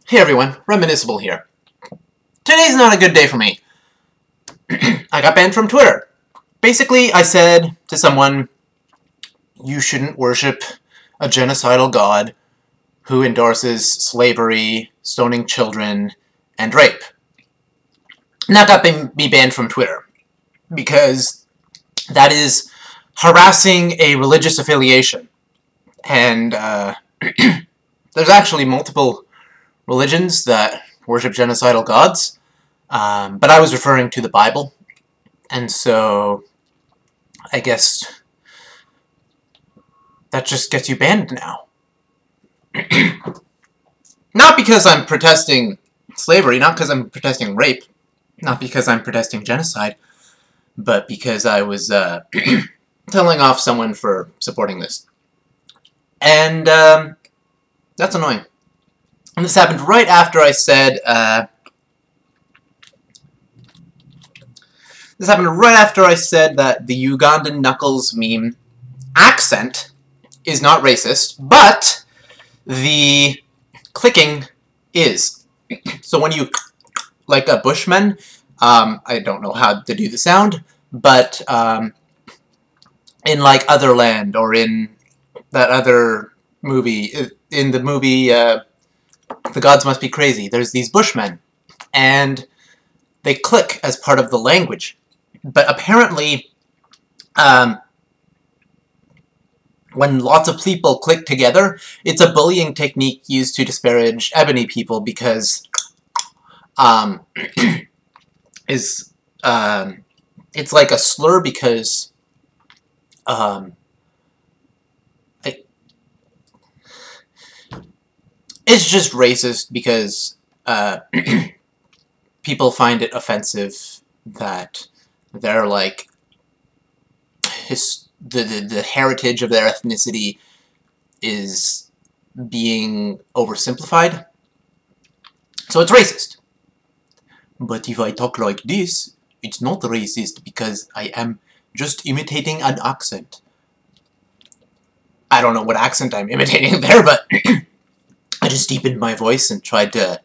Hey everyone, Reminiscible here. Today's not a good day for me. I got banned from Twitter. Basically, I said to someone, you shouldn't worship a genocidal god who endorses slavery, stoning children, and rape. And that got me banned from Twitter, because that is harassing a religious affiliation. And there's actually multiple religions that worship genocidal gods, but I was referring to the Bible, and so I guess that just gets you banned now. Not because I'm protesting slavery, not because I'm protesting rape, not because I'm protesting genocide, but because I was telling off someone for supporting this. And that's annoying. And this happened right after I said, that the Ugandan Knuckles meme accent is not racist, but the clicking is. So when you, like a bushman, I don't know how to do the sound, but in like Otherland, or in that other movie, in the movie The Gods Must Be Crazy, there's these bushmen, and they click as part of the language. But apparently, when lots of people click together, it's a bullying technique used to disparage ebony people, because it's like a slur, because it's just racist, because people find it offensive that they're like the heritage of their ethnicity is being oversimplified. So it's racist. But if I talk like this, it's not racist, because I am just imitating an accent. I don't know what accent I'm imitating there, but I just deepened my voice and tried to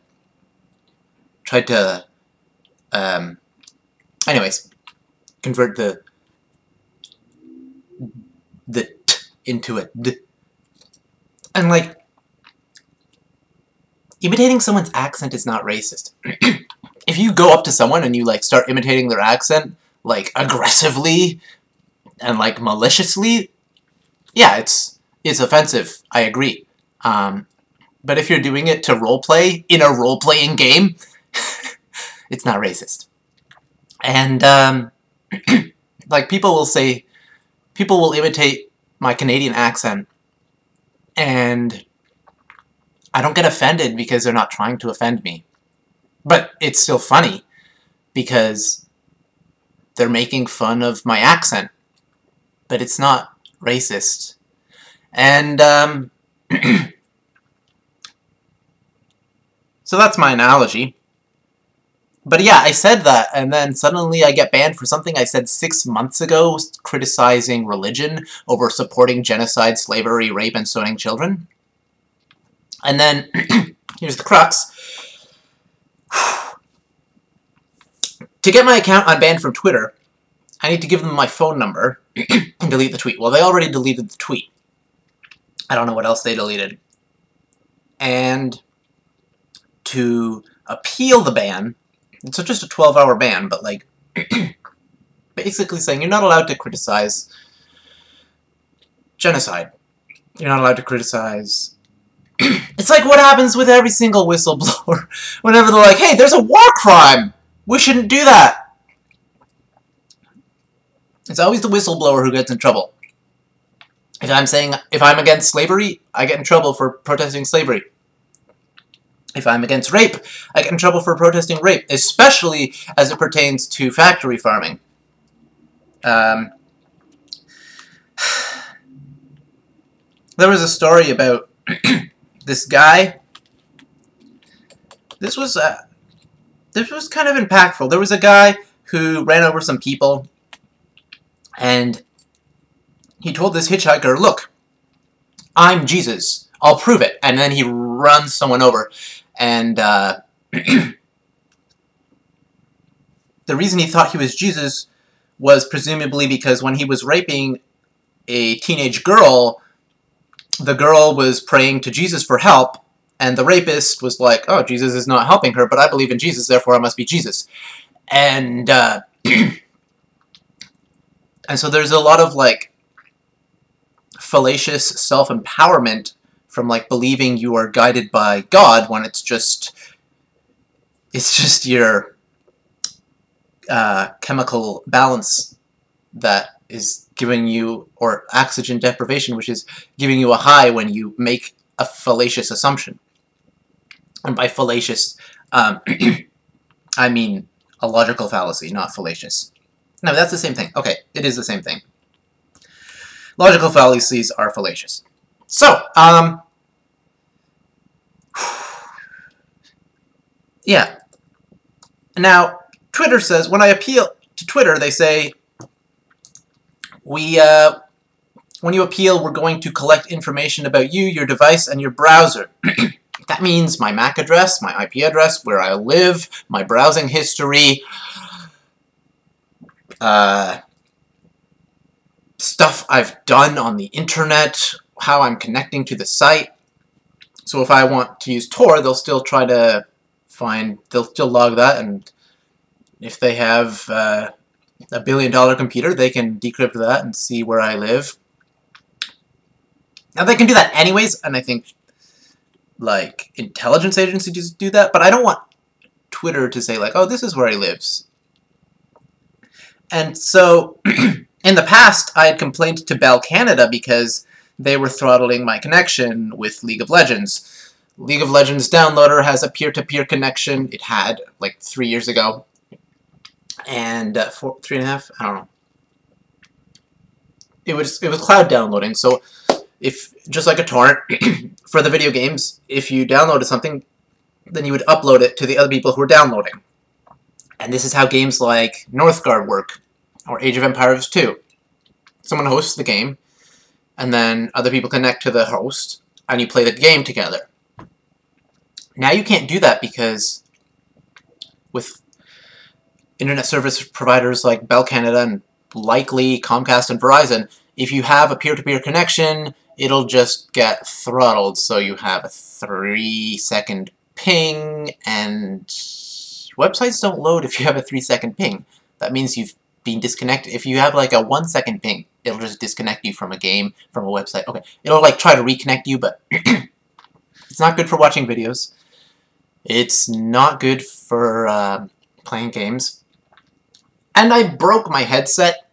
anyways, convert the t into a d. And like, imitating someone's accent is not racist. If you go up to someone and you like start imitating their accent, like aggressively and like maliciously, yeah, it's offensive. I agree. But if you're doing it to roleplay in a role-playing game, it's not racist. And, like, people will imitate my Canadian accent, and I don't get offended because they're not trying to offend me. But it's still funny, because they're making fun of my accent. But it's not racist. And, so that's my analogy. But yeah, I said that, and then suddenly I get banned for something I said 6 months ago, criticizing religion over supporting genocide, slavery, rape, and stoning children. And then, here's the crux. To get my account unbanned from Twitter, I need to give them my phone number and delete the tweet. Well, they already deleted the tweet. I don't know what else they deleted. And to appeal the ban, it's just a 12-hour ban, but like, basically saying you're not allowed to criticize genocide. You're not allowed to criticize... It's like what happens with every single whistleblower. Whenever they're like, hey, there's a war crime! We shouldn't do that! It's always the whistleblower who gets in trouble. If I'm against slavery, I get in trouble for protesting slavery. If I'm against rape, I get in trouble for protesting rape, especially as it pertains to factory farming. There was a story about this guy. This was kind of impactful. There was a guy who ran over some people, and he told this hitchhiker, look, I'm Jesus. I'll prove it. And then he runs someone over. And the reason he thought he was Jesus was presumably because when he was raping a teenage girl, the girl was praying to Jesus for help, and the rapist was like, oh, Jesus is not helping her, but I believe in Jesus, therefore I must be Jesus. And and so there's a lot of, like, fallacious self-empowerment from, like, believing you are guided by God when it's just your chemical balance that is giving you, or oxygen deprivation, which is giving you a high when you make a fallacious assumption. And by fallacious, I mean a logical fallacy, not fallacious. No, that's the same thing. Okay, it is the same thing. Logical fallacies are fallacious. So, yeah. Now, Twitter says, when I appeal to Twitter, they say, when you appeal, we're going to collect information about you, your device, and your browser. That means my MAC address, my IP address, where I live, my browsing history, stuff I've done on the internet, how I'm connecting to the site. So if I want to use Tor, they'll still try to they'll still log that, and if they have a $1 billion computer, they can decrypt that and see where I live. Now, they can do that anyways, and I think, like, intelligence agencies do that, but I don't want Twitter to say, like, oh, this is where he lives. And so, in the past, I had complained to Bell Canada because they were throttling my connection with League of Legends. League of Legends downloader has a peer-to-peer connection. It had, like, 3 years ago. And 3.5, I don't know. It was cloud downloading, so if, just like a torrent, for the video games, if you downloaded something, then you would upload it to the other people who are downloading. And this is how games like Northgard work, or Age of Empires 2. Someone hosts the game, and then other people connect to the host, and you play the game together. Now you can't do that because with internet service providers like Bell Canada and likely Comcast and Verizon, if you have a peer-to-peer connection, it'll just get throttled, so you have a 3-second ping, and websites don't load if you have a 3-second ping. That means you've been disconnected. If you have like a 1-second ping, it'll just disconnect you from a game, from a website. Okay, it'll like try to reconnect you, but it's not good for watching videos. It's not good for playing games. And I broke my headset.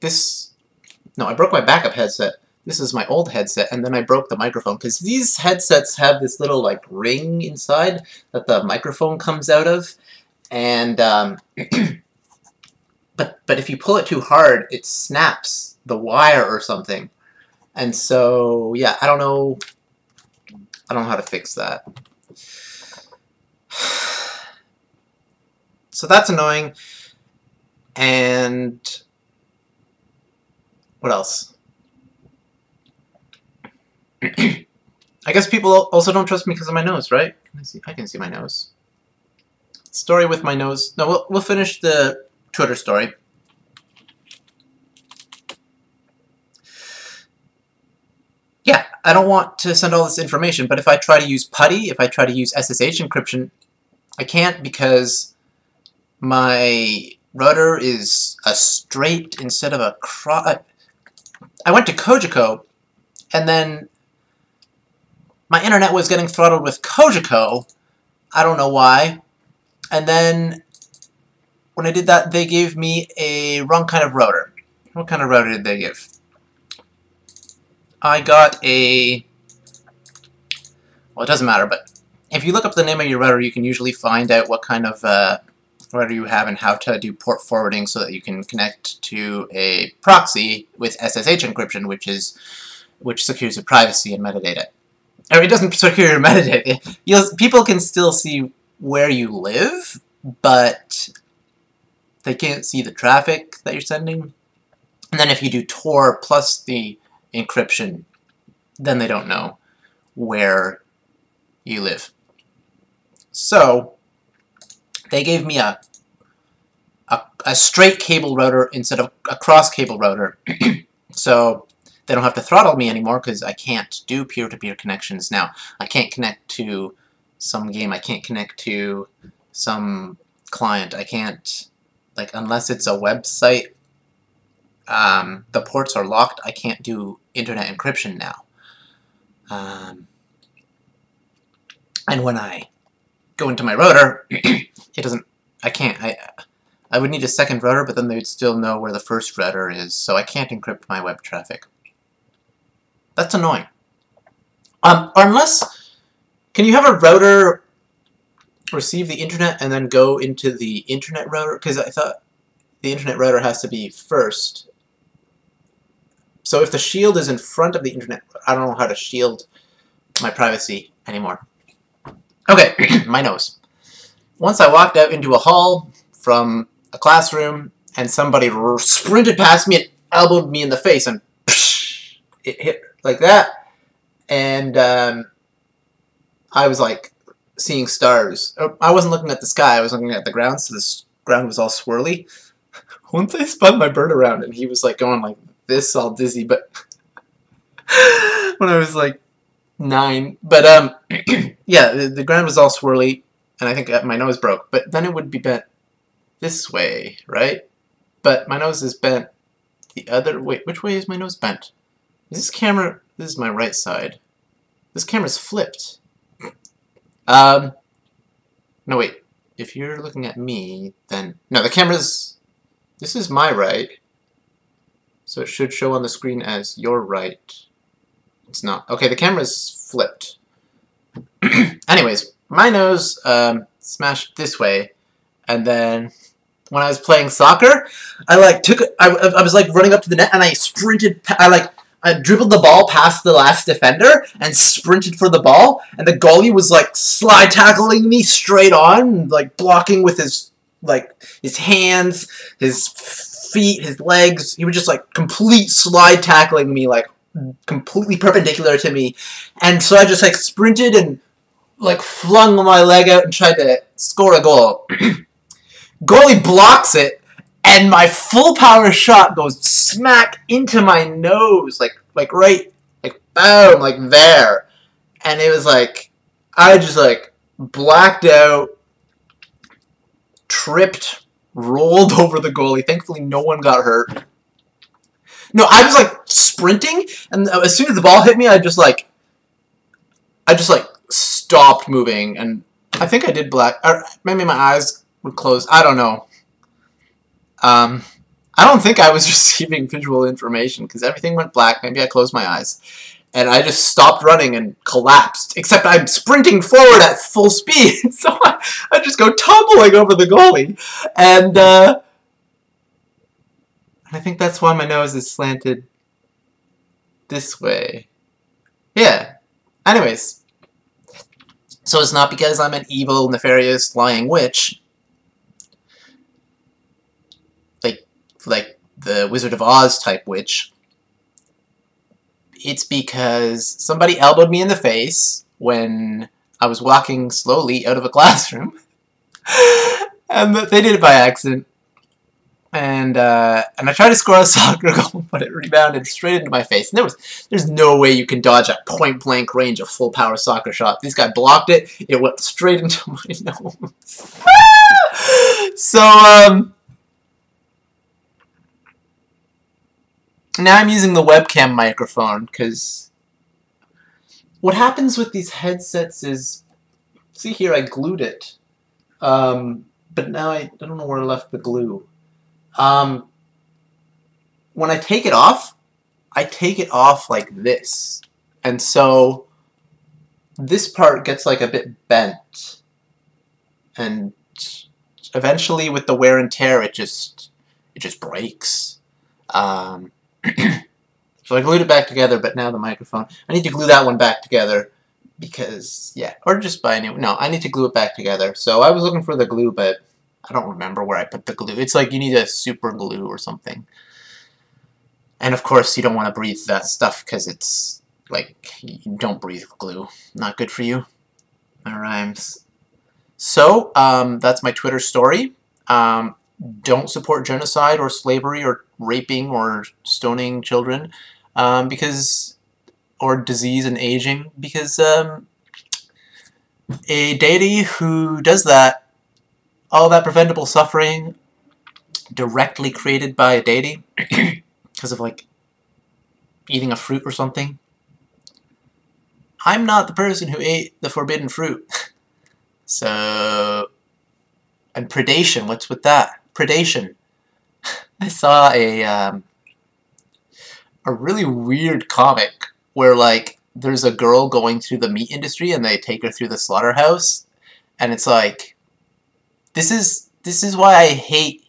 I broke my backup headset. This is my old headset, and then I broke the microphone, because these headsets have this little, like, ring inside that the microphone comes out of, and, but if you pull it too hard, it snaps the wire or something. And so, yeah, I don't know how to fix that. So that's annoying. And what else? I guess people also don't trust me because of my nose, right? I can see my nose. Story with my nose. No, we'll finish the Twitter story. Yeah, I don't want to send all this information, but if I try to use PuTTY, if I try to use SSH encryption, I can't because my router is a straight instead of a cross. I went to Kojiko, and then my internet was getting throttled with Kojiko. I don't know why. And then when I did that, they gave me a wrong kind of router. What kind of router did they give? I got a... Well, it doesn't matter, but if you look up the name of your router, you can usually find out what kind of router you have and how to do port forwarding so that you can connect to a proxy with SSH encryption, which secures your privacy and metadata. Or it doesn't secure your metadata. People can still see where you live, but they can't see the traffic that you're sending. And then if you do Tor plus the encryption, then they don't know where you live. So they gave me a straight cable router instead of a cross cable router. So they don't have to throttle me anymore because I can't do peer-to-peer connections now. I can't connect to some game. I can't connect to some client. I can't, like, unless it's a website, the ports are locked. I can't do internet encryption now. And when I go into my router, it doesn't, I would need a second router, but then they'd still know where the first router is, so I can't encrypt my web traffic. That's annoying. Or unless, can you have a router receive the internet and then go into the internet router? Because I thought the internet router has to be first. So if the shield is in front of the internet, I don't know how to shield my privacy anymore. Okay, my nose. Once I walked out into a hall from a classroom, and somebody sprinted past me and elbowed me in the face, and psh, it hit like that, and I was like seeing stars. I wasn't looking at the sky, I was looking at the ground, so this ground was all swirly. Once I spun my bird around, and he was like going like this, all dizzy, but when I was like 9, but yeah, the ground was all swirly, and I think my nose broke, but then it would be bent this way, right? But my nose is bent the other way. Which way is my nose bent? Is this camera, this is my right side. This camera's flipped. No wait, if you're looking at me, then, no, the camera's, this is my right, so it should show on the screen as your right. It's not. Okay, the camera's flipped. Anyways, my nose smashed this way, and then when I was playing soccer, I was like running up to the net, and I sprinted. I dribbled the ball past the last defender and sprinted for the ball, and the goalie was like slide tackling me straight on, like blocking with his hands, his feet, his legs. He was just like complete slide tackling me, like completely perpendicular to me, and so I just like sprinted and like flung my leg out and tried to score a goal. Goalie blocks it, and my full power shot goes smack into my nose, like right, like boom, like there, and it was like I just like blacked out, tripped, rolled over the goalie. Thankfully, no one got hurt. No, I was like sprinting, and as soon as the ball hit me, I just like stopped moving, and I think I did black, or maybe my eyes were closed. I don't know. I don't think I was receiving visual information because everything went black. Maybe I closed my eyes, and I just stopped running and collapsed. Except I'm sprinting forward at full speed, so I just go tumbling over the goalie, and I think that's why my nose is slanted this way. Yeah. Anyways. So it's not because I'm an evil, nefarious, lying witch. Like the Wizard of Oz type witch. It's because somebody elbowed me in the face when I was walking slowly out of a classroom. And they did it by accident. And I tried to score a soccer goal, but it rebounded straight into my face. And there's no way you can dodge at point-blank range a full-power soccer shot. This guy blocked it. It went straight into my nose. So, now I'm using the webcam microphone, because what happens with these headsets is, see here, I glued it. But now I don't know where I left the glue. When I take it off like this. And so this part gets like a bit bent. And eventually with the wear and tear it just breaks. So I glued it back together, but now the microphone, I need to glue that one back together because, yeah, or just buy a new, no, I need to glue it back together. So I was looking for the glue, but I don't remember where I put the glue. It's like you need a super glue or something. And of course you don't want to breathe that stuff because it's like, you don't breathe glue. Not good for you. That rhymes. So, that's my Twitter story. Don't support genocide or slavery or raping or stoning children, because, or disease and aging, because a deity who does that, all that preventable suffering directly created by a deity because of like eating a fruit or something. I'm not the person who ate the forbidden fruit. So, and predation, what's with that? Predation. I saw a really weird comic where like there's a girl going through the meat industry and they take her through the slaughterhouse, and it's like, this is why I hate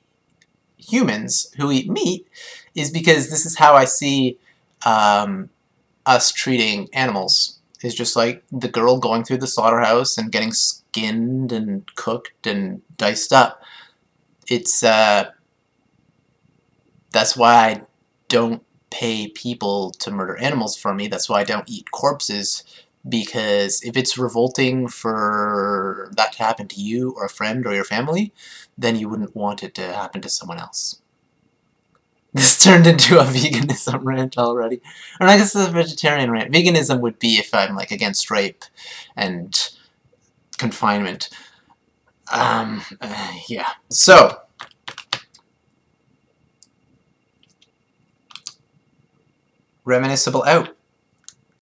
humans who eat meat, is because this is how I see us treating animals. Is just like the girl going through the slaughterhouse and getting skinned and cooked and diced up. It's that's why I don't pay people to murder animals for me. That's why I don't eat corpses, because if it's revolting for that to happen to you or a friend or your family, then you wouldn't want it to happen to someone else. This turned into a veganism rant already. Or I guess it's a vegetarian rant. Veganism would be if I'm like against rape and confinement. Yeah. So, reminiscible out.